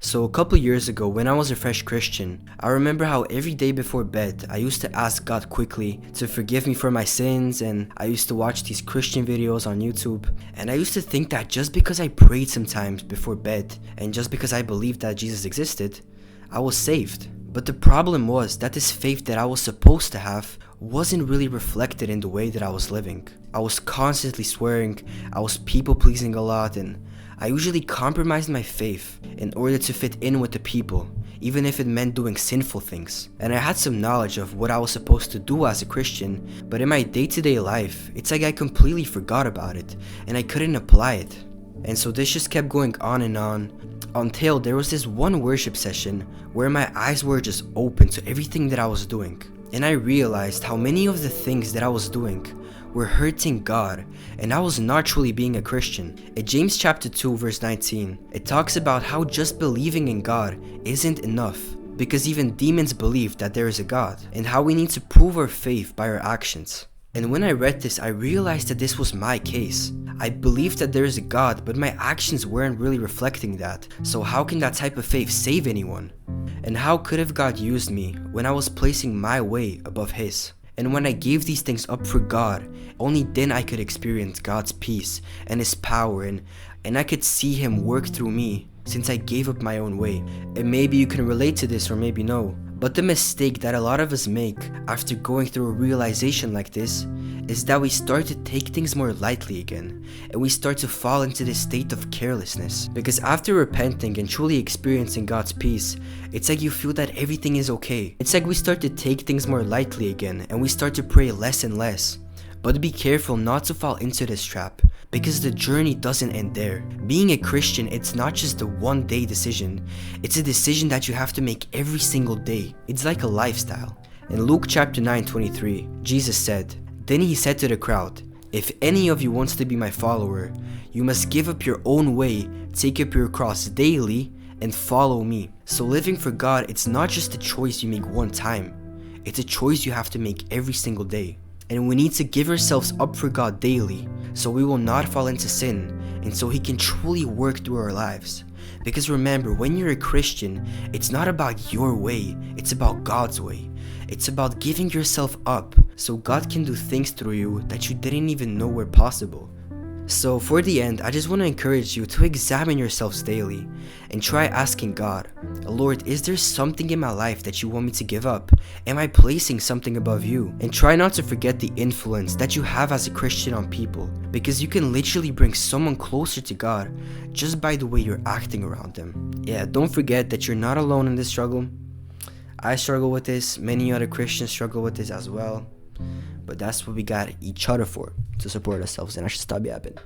So a couple years ago, when I was a fresh Christian, I remember how every day before bed, I used to ask God quickly to forgive me for my sins, and I used to watch these Christian videos on YouTube, and I used to think that just because I prayed sometimes before bed, and just because I believed that Jesus existed, I was saved. But the problem was that this faith that I was supposed to have wasn't really reflected in the way that I was living. I was constantly swearing, I was people pleasing a lot, and I usually compromised my faith in order to fit in with the people, even if it meant doing sinful things. And I had some knowledge of what I was supposed to do as a Christian, but in my day-to-day life, it's like I completely forgot about it, and I couldn't apply it. And so this just kept going on and on, until there was this one worship session where my eyes were just open to everything that I was doing. And I realized how many of the things that I was doing were hurting God, and I was not truly being a Christian. In James chapter 2 verse 19, it talks about how just believing in God isn't enough, because even demons believe that there is a God, and how we need to prove our faith by our actions. And when I read this, I realized that this was my case. I believed that there is a God, but my actions weren't really reflecting that. So how can that type of faith save anyone? And how could have God used me when I was placing my way above His? And when I gave these things up for God, only then I could experience God's peace and His power, and I could see Him work through me since I gave up my own way. And maybe you can relate to this or maybe no, but the mistake that a lot of us make after going through a realization like this is that we start to take things more lightly again, and we start to fall into this state of carelessness. Because after repenting and truly experiencing God's peace, it's like you feel that everything is okay. It's like we start to take things more lightly again, and we start to pray less and less. But be careful not to fall into this trap, because the journey doesn't end there. Being a Christian, it's not just a one-day decision. It's a decision that you have to make every single day. It's like a lifestyle. In Luke chapter 9:23, Jesus said, "Then He said to the crowd, 'If any of you wants to be my follower, you must give up your own way, take up your cross daily, and follow me.'" So living for God, it's not just a choice you make one time. It's a choice you have to make every single day. And we need to give ourselves up for God daily, so we will not fall into sin, and so He can truly work through our lives. Because remember, when you're a Christian, it's not about your way, it's about God's way. It's about giving yourself up, so God can do things through you that you didn't even know were possible. So for the end, I just want to encourage you to examine yourselves daily and try asking God, "Lord, is there something in my life that you want me to give up? Am I placing something above you?" And try not to forget the influence that you have as a Christian on people, because you can literally bring someone closer to God just by the way you're acting around them. Yeah, don't forget that you're not alone in this struggle. I struggle with this, many other Christians struggle with this as well. But that's what we got each other for, to support ourselves, and I should stop yapping.